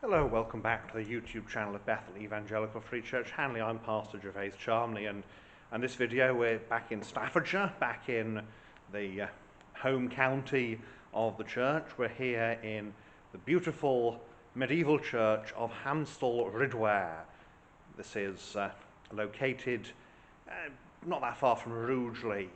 Hello, welcome back to the YouTube channel of Bethel Evangelical Free Church Hanley. I'm Pastor Gervais Charmley, and this video we're back in Staffordshire, back in the home county of the church. We're here in the beautiful medieval church of Hamstall, Ridware. This is located not that far from Rugeley.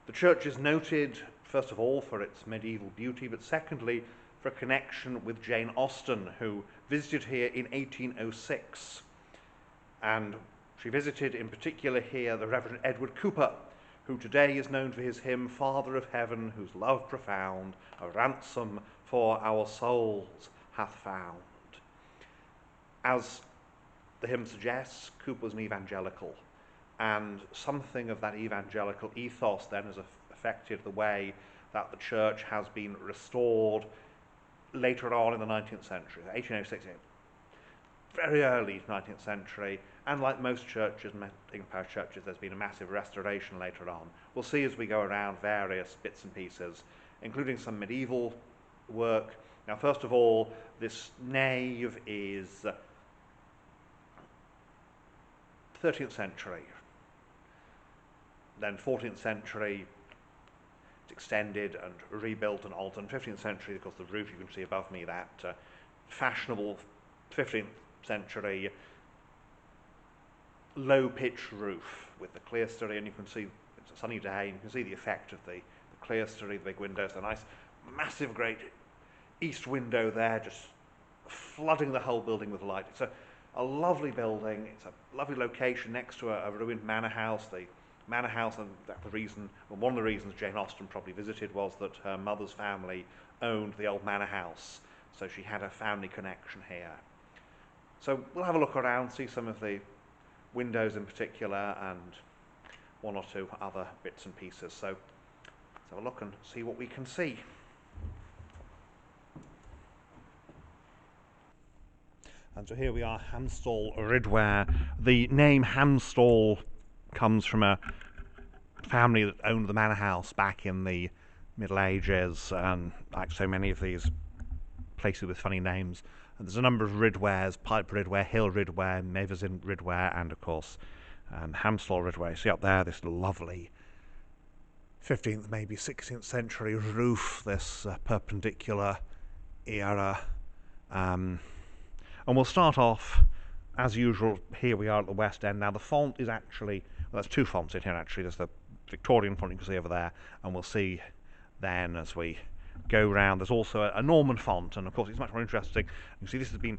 The church is noted, first of all, for its medieval beauty, but secondly, for a connection with Jane Austen, who visited here in 1806. And she visited in particular here the Reverend Edward Cooper, who today is known for his hymn, Father of Heaven, whose love profound, a ransom for our souls hath found. As the hymn suggests, Cooper was an evangelical, and something of that evangelical ethos then has affected the way that the church has been restored later on in the 19th century, 1806, very early 19th century, and like most churches, English parish churches, there's been a massive restoration later on. We'll see as we go around various bits and pieces, including some medieval work. Now, first of all, this nave is 13th century, then 14th century, extended and rebuilt and altered. 15th century, of course, the roof you can see above me, that fashionable 15th century low-pitch roof with the clerestory, and you can see it's a sunny day, and you can see the effect of the clerestory, the big windows, the nice, massive, great east window there, just flooding the whole building with light. It's a lovely building. It's a lovely location next to a ruined manor house. The manor house, and one of the reasons Jane Austen probably visited was that her mother's family owned the old manor house, so she had a family connection here. So we'll have a look around, see some of the windows in particular, and one or two other bits and pieces. So let's have a look and see what we can see. And so here we are, Hamstall, Ridware. The name Hamstall comes from a family that owned the manor house back in the Middle Ages, and like so many of these places with funny names. And there's a number of Ridwares: Pipe Ridware, Hill Ridware, Maversin Ridware, and of course Hamstall Ridware. See up there, this lovely 15th, maybe 16th century roof, this perpendicular era. And we'll start off, as usual, here we are at the West End. Now the font is actually, well, there's two fonts in here actually. There's the Victorian font you can see over there, and we'll see then as we go round. There's also a Norman font, and of course it's much more interesting. You can see this has been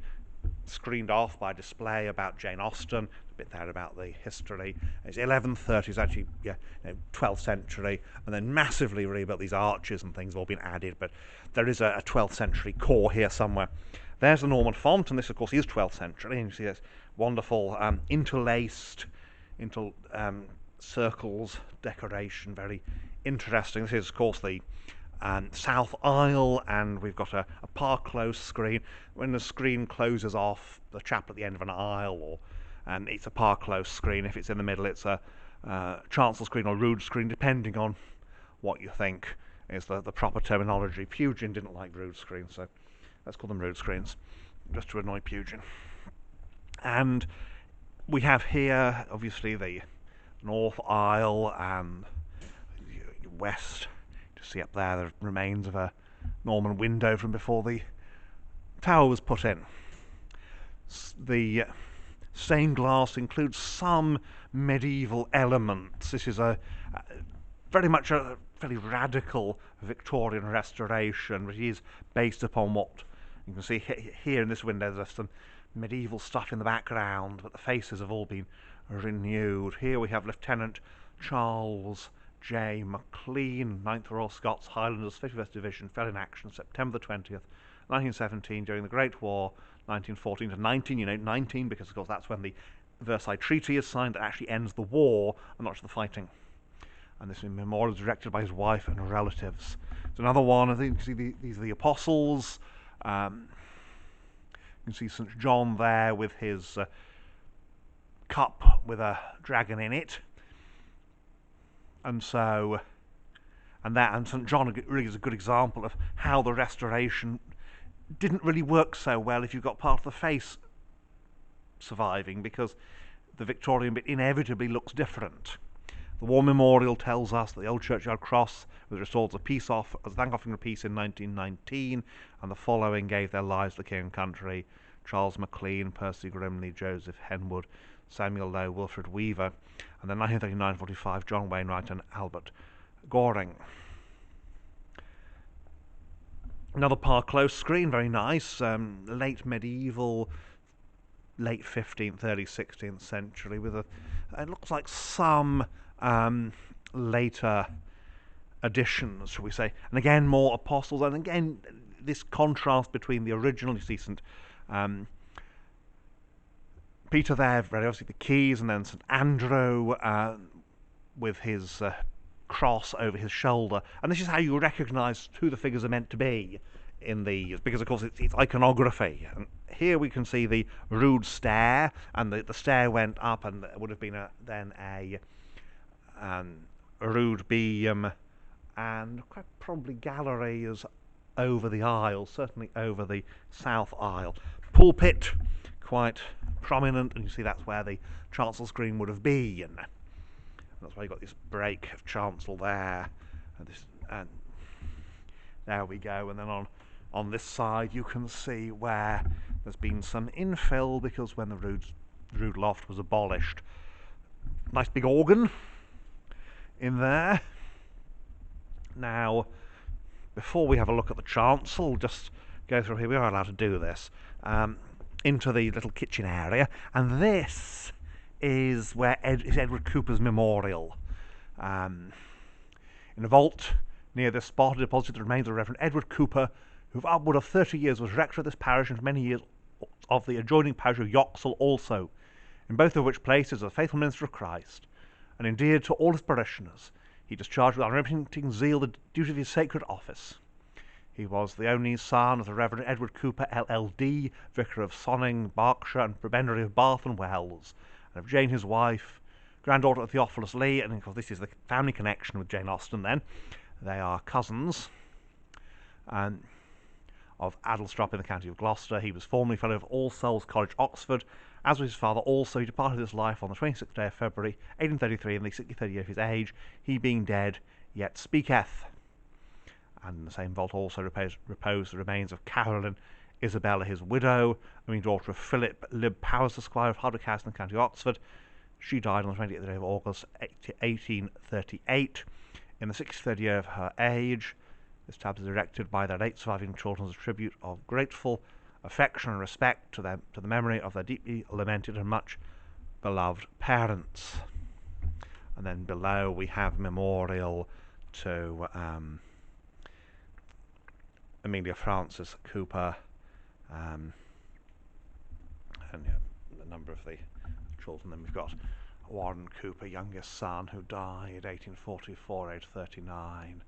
screened off by a display about Jane Austen, a bit there about the history. It's 1130s, actually, 12th century, and then massively rebuilt. These arches and things have all been added, but there is a 12th century core here somewhere. There's the Norman font, and this, of course, is 12th century, and you see this wonderful interlaced circles decoration, very interesting. This is, of course, the south aisle, and we've got a par-close screen. When the screen closes off, the chapel at the end of an aisle, or it's a par-close screen. If it's in the middle, it's a chancel screen or rood screen, depending on what you think is the proper terminology. Pugin didn't like rood screens, so let's call them rood screens, just to annoy Pugin. And we have here, obviously, the north aisle and west. You see up there the remains of a Norman window from before the tower was put in. The stained glass includes some medieval elements. This is very much a fairly radical Victorian restoration, which is based upon what you can see here in this window. There's some medieval stuff in the background, but the faces have all been renewed. Here we have Lieutenant Charles J. Maclean, 9th Royal Scots Highlanders, 51st Division, fell in action September the 20th, 1917, during the Great War, 1914 to 19. You know, 19 because, of course, that's when the Versailles Treaty is signed that actually ends the war and not just the fighting. And this memorial is directed by his wife and relatives. There's another one. I think you see these are the apostles. You can see St. John there with his cup with a dragon in it. And so And St. John really is a good example of how the Restoration didn't really work so well if you've got part of the face surviving, because the Victorian bit inevitably looks different. The War Memorial tells us that the old churchyard cross was restored as a peace-off, as a thank-offering of peace in 1919, and the following gave their lives to the king and country: Charles Maclean, Percy Grimley, Joseph Henwood, Samuel Lowe, Wilfred Weaver, and then 1939-45, John Wainwright and Albert Goring. Another Park Close screen, very nice, late medieval, late 15th, early 16th century, with it looks like some later additions, shall we say, and again more apostles, and again this contrast between the original, you see St. Peter there, very obviously the keys, and then St. Andrew with his cross over his shoulder, and this is how you recognise who the figures are meant to be in these, because of course it's iconography. And here we can see the rood stair, and the stair went up, and there would have been then a rood beam, and quite probably galleries over the aisle, certainly over the south aisle. Pulpit, quite prominent, and you see that's where the chancel screen would have been. That's why you've got this break of chancel there, and there we go. And then on this side you can see where there's been some infill, because when the rood loft was abolished. Nice big organ in there. Now, before we have a look at the chancel, just go through here, we are allowed to do this, into the little kitchen area, and this is where is Edward Cooper's memorial. In a vault near this spot are deposited the remains of the Reverend Edward Cooper, who for upward of 30 years was rector of this parish, and for many years of the adjoining parish of Yoxall also, in both of which places as a faithful minister of Christ, and endeared to all his parishioners. He discharged with unremitting zeal the duty of his sacred office. He was the only son of the Reverend Edward Cooper, LL.D., vicar of Sonning, Berkshire, and prebendary of Bath and Wells, and of Jane his wife, granddaughter of Theophilus Lee, and of course this is the family connection with Jane Austen then. They are cousins, and of Addlestrop in the county of Gloucester. He was formerly Fellow of All Souls College, Oxford, as was his father also. He departed this life on the 26th day of February, 1833, in the 63rd year of his age, he being dead, yet speaketh. And in the same vault also repose the remains of Caroline Isabella, his widow, being daughter of Philip Lib Powers, Esquire of Hardwick House in the county of Oxford. She died on the 28th day of August, 1838, in the 63rd year of her age. This tab is erected by their late surviving children as a tribute of grateful affection and respect to the memory of their deeply lamented and much beloved parents. And then below we have memorial to Amelia Frances Cooper, and a number of the children. Then we've got Warren Cooper, youngest son, who died 1844, aged 39.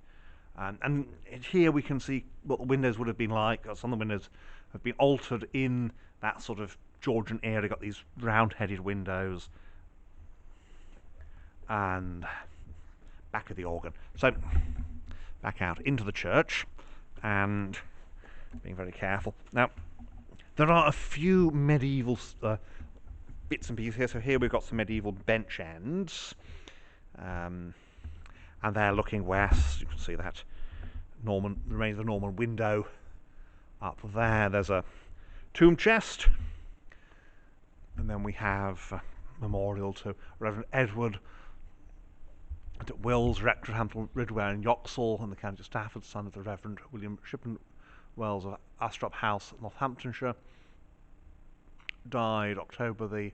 And here we can see what the windows would have been like. Some of the windows have been altered in that sort of Georgian era. Got these round-headed windows, and back of the organ. So back out into the church, and being very careful. Now, there are a few medieval bits and pieces here. So here we've got some medieval bench ends, and they're looking west. You can see that remains of the Norman window up there. There's a tomb chest, and then we have a memorial to Reverend Edward at Wills, rector of Hamstall, Ridware and Yoxall, and the county of Stafford, son of the Reverend William Shippen Wells of Astrop House, Northamptonshire. Died October the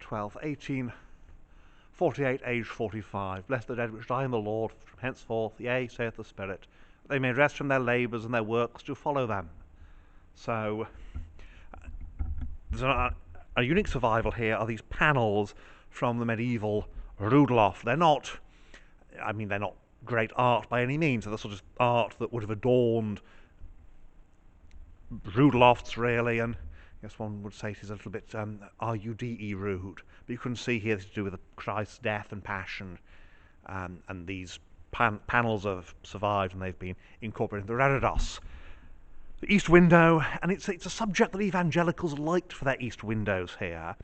12th, 1848, aged 45. Blessed the dead which die in the Lord from henceforth, yea, saith the Spirit, that they may rest from their labours and their works to follow them. So there's a unique survival here are these panels from the medieval rood loft. They're not great art by any means. They're the sort of art that would have adorned rood lofts, really, and I guess one would say it is a little bit R-U-D-E rude. But you can see here this is to do with Christ's death and passion, and these panels have survived and they've been incorporated into the reredos. The east window, and it's a subject that evangelicals liked for their east windows here,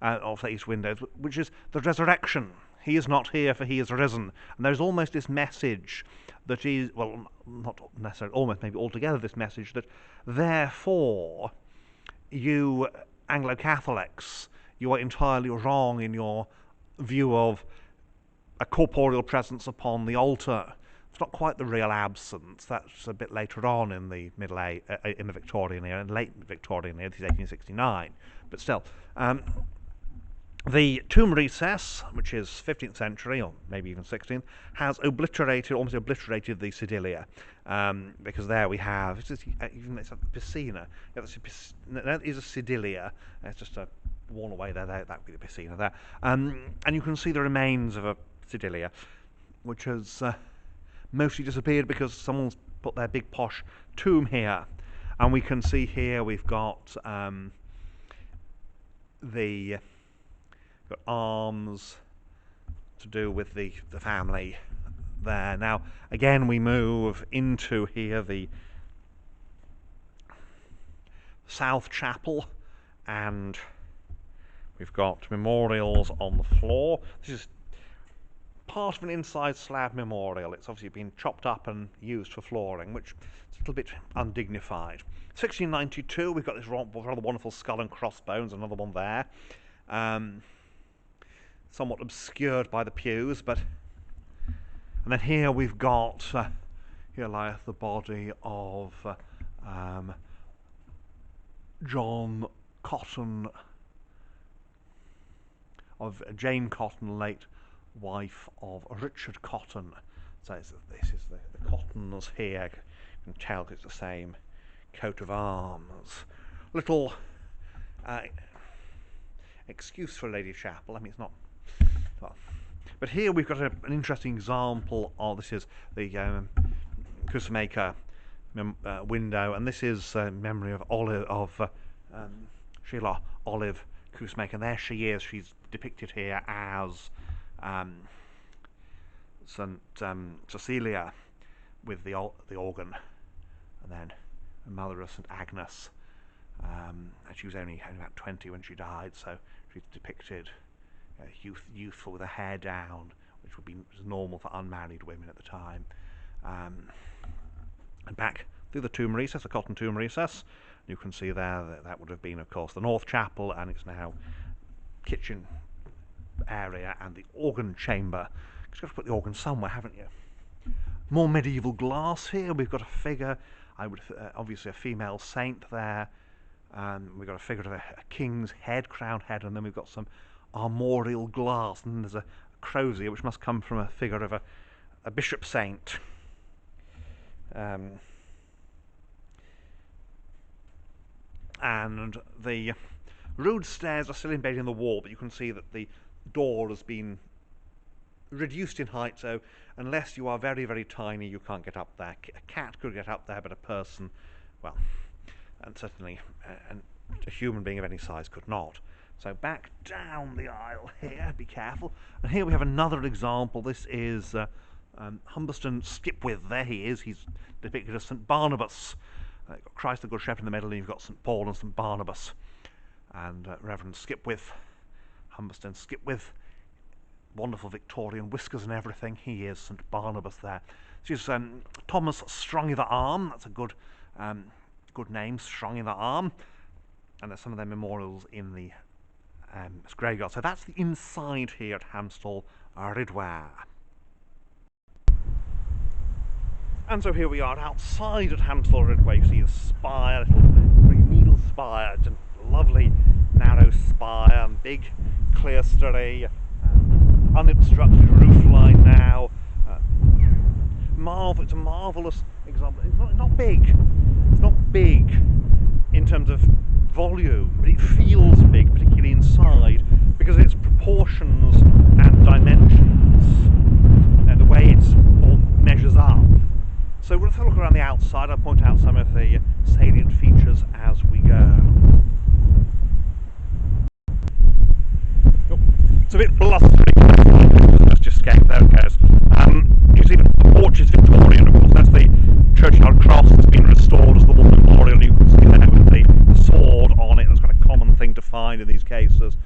or for their east windows, which is the resurrection. He is not here, for he is risen. And there's almost this message that is, well, not necessarily almost, maybe altogether this message that therefore you Anglo-Catholics, you are entirely wrong in your view of a corporeal presence upon the altar. It's not quite the real absence. That's a bit later on in the in the Victorian era, and late Victorian era, this is 1869. But still, the tomb recess, which is 15th century or maybe even 16th, has almost obliterated the sedilia, because there we have even it's a piscina. Yeah, that is a sedilia. It's just a worn away there. That would be the piscina there, and you can see the remains of a sedilia, which has mostly disappeared because someone's put their big posh tomb here. And we can see here we've got got arms to do with the family there. Now again we move into here the South Chapel, and we've got memorials on the floor. This is part of an inside slab memorial. It's obviously been chopped up and used for flooring, which is a little bit undignified. 1692, we've got this rather wonderful skull and crossbones, another one there. Somewhat obscured by the pews, but... And then here we've got, here lieth the body of John Cotton, of Jane Cotton, late wife of Richard Cotton. So this is the Cottons here. You can tell it's the same coat of arms. Little excuse for Lady Chapel. I mean, it's not. Well, but here we've got an interesting example of, this is the Coosemaker window, and this is memory of Sheila Olive Coosemaker. And there she is. She's depicted here as St. Cecilia with the organ, and then the mother of St. Agnes, and she was only about 20 when she died, so she's depicted youthful with her hair down, which was normal for unmarried women at the time. And back through the tomb recess, the Cotton tomb recess, you can see there that would have been, of course, the North Chapel, and it's now kitchen area and the organ chamber. You've got to put the organ somewhere, haven't you? More medieval glass here. We've got a figure, obviously a female saint there. We've got a figure of a king's head, crowned head, and then we've got some armorial glass, and there's a crozier which must come from a figure of a bishop saint. And the rood stairs are still embedded in the wall, but you can see that the door has been reduced in height, so unless you are very, very tiny, you can't get up there. A cat could get up there, but a person, well, and certainly a human being of any size could not. So back down the aisle here, be careful. And here we have another example. This is Humberston Skipwith. There he is. He's depicted as St. Barnabas. You've got Christ the Good Shepherd in the middle, and you've got St. Paul and St. Barnabas. And Reverend Skipwith, Humberston Skipwith, wonderful Victorian whiskers and everything. He is St. Barnabas there. This is Thomas Strong i' the Arm. That's a good name, Strong i' the Arm. And there's some of their memorials in the graveyard. So that's the inside here at Hamstall Ridware. And so here we are outside at Hamstall Ridware. You see the spire, little needle spire, just lovely narrow spire, big clerestory, unobstructed roof line now. It's a marvellous example. It's not big. It's not big in terms of volume, but it feels big, particularly inside, because of its proportions and dimensions, and the way it all measures up. So we'll have a look around the outside. I'll point out some of the salient features as we go. Oh, it's a bit blustery. Let's just escape. There it goes. You see the porch is Victorian, of course. That's the churchyard cross that's been restored as the war memorial. these cases.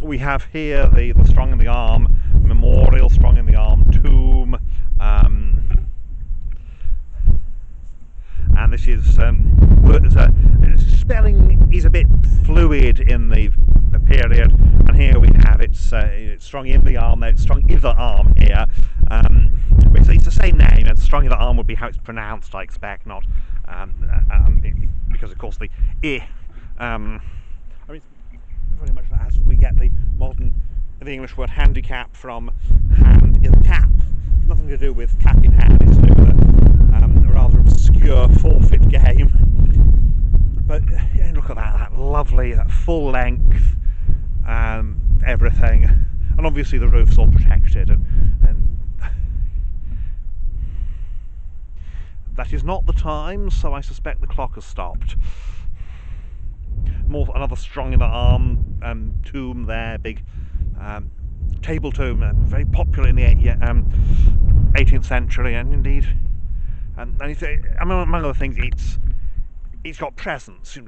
We have here the strong in the arm memorial, strong in the arm tomb, and this is spelling is a bit fluid in the period, and here we have it's strong in the arm there, it's strong in the arm here. It's the same name, and strong in the arm would be how it's pronounced, I expect, not because of course the I mean, very much as we get the English word handicap from hand in cap. Nothing to do with cap in hand, it's to do with a rather obscure forfeit game. But look at that lovely, that full length, everything, and obviously the roof's all protected, and that is not the time, so I suspect the clock has stopped. Another strong in the arm tomb there, big table tomb, very popular in the 18th century, and indeed, among other things, it's got presents. You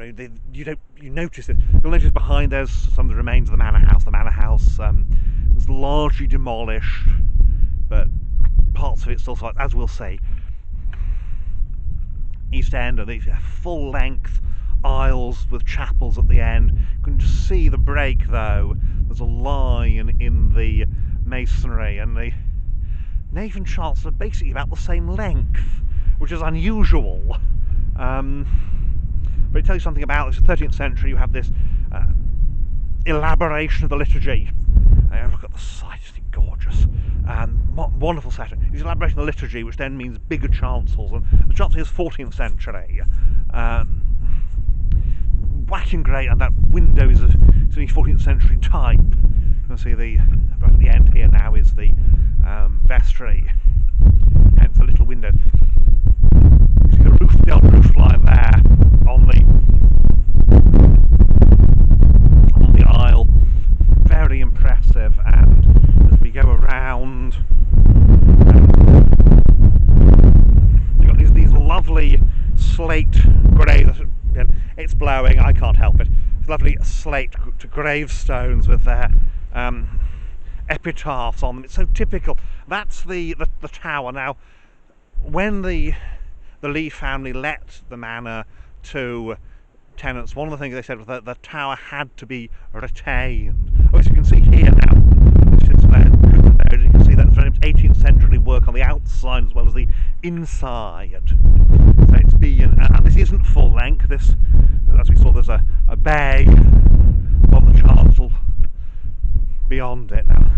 notice it. You'll notice behind there's some of the remains of the manor house. The manor house is largely demolished, but parts of it still survive, as we'll see. East End, and these full-length aisles with chapels at the end. You can just see the break though. There's a line in the masonry, and the nave and chancel are basically about the same length, which is unusual. But it tells you something about this. 13th century, you have this elaboration of the liturgy. Look at the site, it's gorgeous. Wonderful setting. It's elaboration of the liturgy, which then means bigger chancels, and the chancel is 14th century. Whacking great, and that window is a 14th century type. You can see right at the end here now is the vestry, hence the little windows. You see the old roof line there on the aisle, very impressive. And as we go around, you've got these lovely slate graves. It's blowing, I can't help it. Lovely slate gravestones with their epitaphs on them. It's so typical. That's the tower. Now, when the Lee family let the manor to tenants, one of the things they said was that the tower had to be retained. As you can see here now, you can see that's very much 18th century work on the outside as well as the inside. So it's been, this isn't full length. This, as we saw, there's a bay on the chancel beyond it. Now,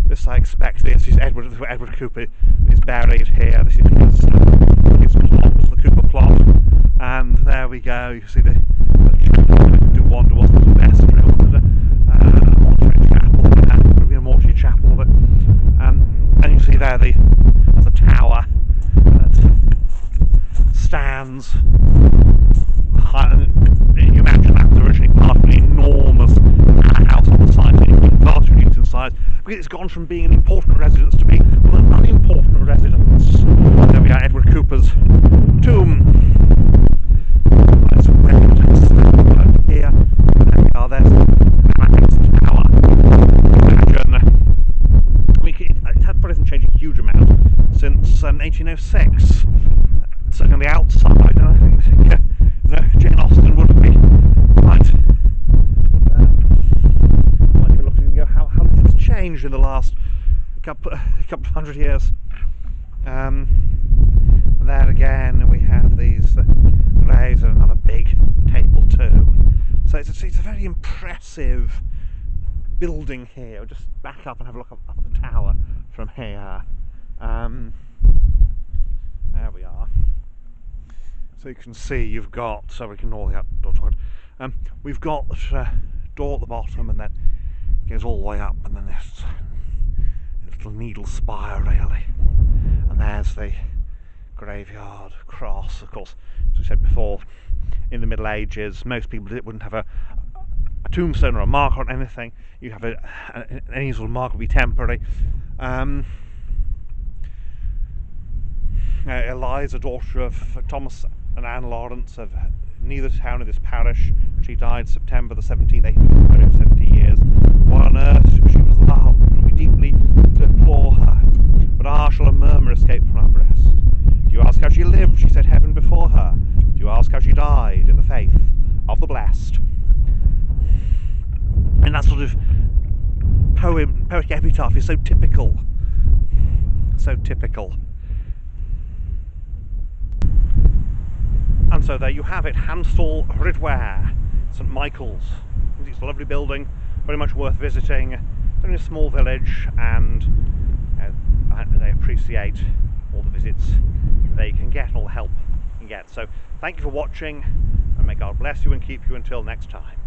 this I expect. This is Edward Cooper is buried here. This is his plot, the Cooper plot, and there we go. You see the chapel. Do wonder what was the best mortuary chapel. Would have been a mortuary chapel, but and you see there the tower that stands high. You imagine that was originally part of an enormous house on the site, vast reduced in size, because it's gone from being an important residence to being an unimportant residence. There we are, Edward Cooper's tomb. That's here. There we are, there's the tower. Imagine, it hasn't changed a huge amount since 1806. Certainly on the outside, and I think Jane Austen would be quite look and go, how much has changed in the last couple of hundred years. There again we have these graves and another big table tomb. So it's a very impressive building here. We'll just back up and have a look up at the tower from here. There we are. So you can see you've got, so we can ignore the outdoor toilet. We've got the door at the bottom, and then it goes all the way up, and then there's a little needle spire really. And there's the graveyard cross. Of course, as we said before, in the Middle Ages, most people wouldn't have a tombstone or a mark on anything. You have any sort of mark would be temporary. Eliza, daughter of Thomas and Anne Lawrence of neither town of this parish, She died September the 17th, 1870 years. Why on earth she was loved? We deeply deplore her. But shall a murmur escape from our breast? Do you ask how she lived? She said heaven before her. Do you ask how she died? In the faith of the blessed. And that sort of poetic epitaph is so typical. So typical. And so there you have it, Hamstall, Ridware, St Michael's. It's a lovely building, very much worth visiting. It's only a small village, and they appreciate all the visits they can get and all the help you can get. So thank you for watching, and may God bless you and keep you until next time.